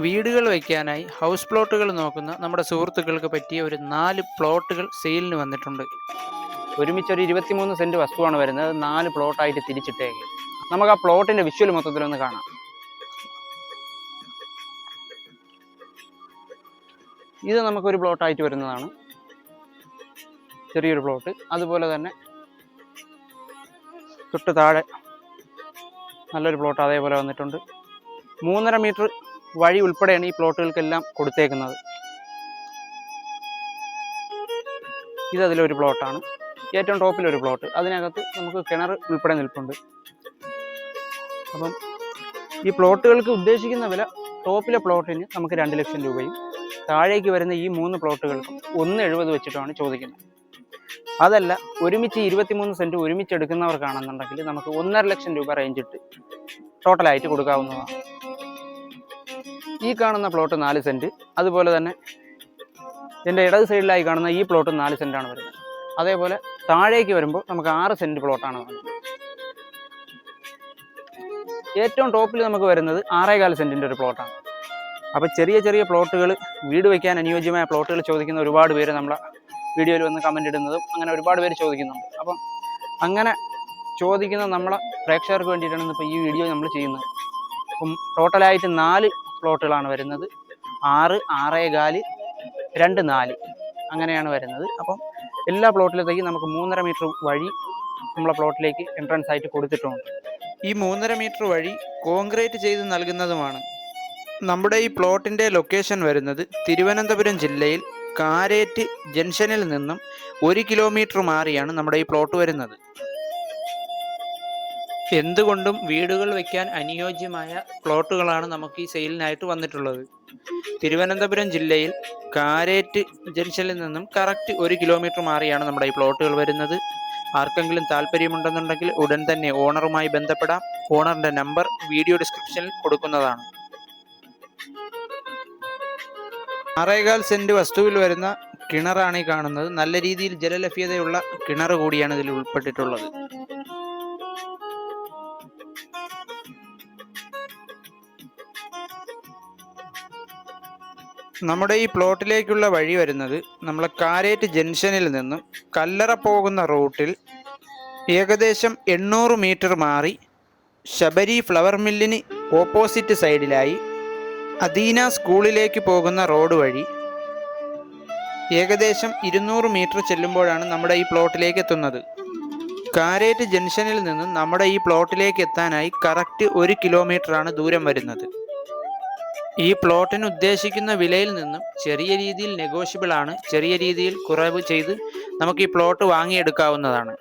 വീടുകൾ വയ്ക്കാനായി ഹൗസ് പ്ലോട്ടുകൾ നോക്കുന്ന നമ്മുടെ സുഹൃത്തുക്കൾക്ക് പറ്റിയ ഒരു 4 പ്ലോട്ടുകൾ സെയിലിന് വന്നിട്ടുണ്ട്. ഒരുമിച്ചൊരു 23 സെൻറ്റ് വസ്തുവാണ് വരുന്നത്. 4 പ്ലോട്ടായിട്ട് തിരിച്ചിട്ടേക്ക്. നമുക്ക് ആ പ്ലോട്ടിൻ്റെ വിഷ്വൽ മൊത്തത്തിലൊന്ന് കാണാം. ഇത് നമുക്കൊരു പ്ലോട്ടായിട്ട് വരുന്നതാണ്, ചെറിയൊരു പ്ലോട്ട്. അതുപോലെ തന്നെ തൊട്ട് താഴെ നല്ലൊരു പ്ലോട്ട് അതേപോലെ വന്നിട്ടുണ്ട്. 3.5 മീറ്റർ വഴി ഉൾപ്പെടെയാണ് ഈ പ്ലോട്ടുകൾക്കെല്ലാം കൊടുത്തേക്കുന്നത്. ഇത് അതിലൊരു പ്ലോട്ടാണ്, ഏറ്റവും ടോപ്പിലൊരു പ്ലോട്ട്. അതിനകത്ത് നമുക്ക് കിണർ ഉൾപ്പെടെ നിൽപ്പുണ്ട്. അപ്പം ഈ പ്ലോട്ടുകൾക്ക് ഉദ്ദേശിക്കുന്ന വില, ടോപ്പിലെ പ്ലോട്ടിന് നമുക്ക് 2 ലക്ഷം രൂപയും താഴേക്ക് വരുന്ന ഈ 3 പ്ലോട്ടുകൾക്കും 1,70 വെച്ചിട്ടാണ് ചോദിക്കുന്നത്. അതല്ല, ഒരുമിച്ച് 23 സെൻറ്റ് ഒരുമിച്ച് എടുക്കുന്നവർക്കാണെന്നുണ്ടെങ്കിൽ നമുക്ക് 1.5 ലക്ഷം രൂപ റേഞ്ചിട്ട് ടോട്ടലായിട്ട് കൊടുക്കാവുന്നതാണ്. ഈ കാണുന്ന പ്ലോട്ട് 4 സെൻറ്റ്. അതുപോലെ തന്നെ എൻ്റെ ഇടത് സൈഡിലായി കാണുന്ന ഈ പ്ലോട്ട് 4 സെൻറ്റാണ് വരുന്നത്. അതേപോലെ താഴേക്ക് വരുമ്പോൾ നമുക്ക് 6 സെൻറ്റ് പ്ലോട്ടാണ് വരുന്നത്. ഏറ്റവും ടോപ്പിൽ നമുക്ക് വരുന്നത് 6.25 സെൻറ്റിൻ്റെ ഒരു പ്ലോട്ടാണ്. അപ്പോൾ ചെറിയ ചെറിയ പ്ലോട്ടുകൾ, വീട് വയ്ക്കാൻ അനുയോജ്യമായ പ്ലോട്ടുകൾ ചോദിക്കുന്ന ഒരുപാട് പേര് നമ്മളെ വീഡിയോയിൽ വന്ന് കമൻ്റ് ഇടുന്നതും അങ്ങനെ ഒരുപാട് പേര് ചോദിക്കുന്നുണ്ട്. അപ്പം അങ്ങനെ ചോദിക്കുന്ന നമ്മളെ പ്രേക്ഷകർക്ക് വേണ്ടിയിട്ടാണ് ഇപ്പോൾ ഈ വീഡിയോ നമ്മൾ ചെയ്യുന്നത്. അപ്പം ടോട്ടലായിട്ട് 4 പ്ലോട്ടുകളാണ് വരുന്നത്. 6, 6.25, 2, 4 അങ്ങനെയാണ് വരുന്നത്. അപ്പം എല്ലാ പ്ലോട്ടിലത്തേക്കും നമുക്ക് 3.5 മീറ്റർ വഴി നമ്മളെ പ്ലോട്ടിലേക്ക് എൻട്രൻസ് ആയിട്ട് കൊടുത്തിട്ടുണ്ട്. ഈ 3.5 മീറ്റർ വഴി കോൺക്രീറ്റ് ചെയ്ത് നൽകുന്നതുമാണ്. നമ്മുടെ ഈ പ്ലോട്ടിൻ്റെ ലൊക്കേഷൻ വരുന്നത് തിരുവനന്തപുരം ജില്ലയിൽ കാരേറ്റ് ജംഗ്ഷനിൽ നിന്നും 1 കിലോമീറ്റർ മാറിയാണ് നമ്മുടെ ഈ പ്ലോട്ട് വരുന്നത്. എന്തുകൊണ്ടും വീടുകൾ വയ്ക്കാൻ അനുയോജ്യമായ പ്ലോട്ടുകളാണ് നമുക്ക് ഈ സെയിലിനായിട്ട് വന്നിട്ടുള്ളത്. തിരുവനന്തപുരം ജില്ലയിൽ കാരേറ്റ് ജംഗ്ഷനിൽ നിന്നും കറക്റ്റ് 1 കിലോമീറ്റർ മാറിയാണ് നമ്മുടെ ഈ പ്ലോട്ടുകൾ വരുന്നത്. ആർക്കെങ്കിലും താല്പര്യമുണ്ടെന്നുണ്ടെങ്കിൽ ഉടൻ തന്നെ ഓണറുമായി ബന്ധപ്പെടാം. ഓണറിൻ്റെ നമ്പർ വീഡിയോ ഡിസ്ക്രിപ്ഷനിൽ കൊടുക്കുന്നതാണ്. 6.25 സെൻറ്റ് വസ്തുവിൽ വരുന്ന കിണറാണ് ഈ കാണുന്നത്. നല്ല രീതിയിൽ ജലലഭ്യതയുള്ള കിണർ കൂടിയാണ് ഇതിൽ ഉൾപ്പെട്ടിട്ടുള്ളത്. നമ്മുടെ ഈ പ്ലോട്ടിലേക്കുള്ള വഴി വരുന്നത് നമ്മളെ കാരേറ്റ് ജംഗ്ഷനിൽ നിന്നും കല്ലറ പോകുന്ന റൂട്ടിൽ ഏകദേശം 800 മീറ്റർ മാറി ശബരി ഫ്ലവർ മില്ലിന് ഓപ്പോസിറ്റ് സൈഡിലായി അദീന സ്കൂളിലേക്ക് പോകുന്ന റോഡ് വഴി ഏകദേശം 200 മീറ്റർ ചെല്ലുമ്പോഴാണ് നമ്മുടെ ഈ പ്ലോട്ടിലേക്ക് എത്തുന്നത്. കാരേറ്റ് ജംഗ്ഷനിൽ നിന്നും നമ്മുടെ ഈ പ്ലോട്ടിലേക്ക് എത്താനായി കറക്റ്റ് 1 കിലോമീറ്ററാണ് ദൂരം വരുന്നത്. ഈ പ്ലോട്ടിന് ഉദ്ദേശിക്കുന്ന വിലയിൽ നിന്നും ചെറിയ രീതിയിൽ നെഗോഷ്യബിൾ ആണ്. ചെറിയ രീതിയിൽ കുറവ് ചെയ്ത് നമുക്ക് ഈ പ്ലോട്ട് വാങ്ങിയെടുക്കാവുന്നതാണ്.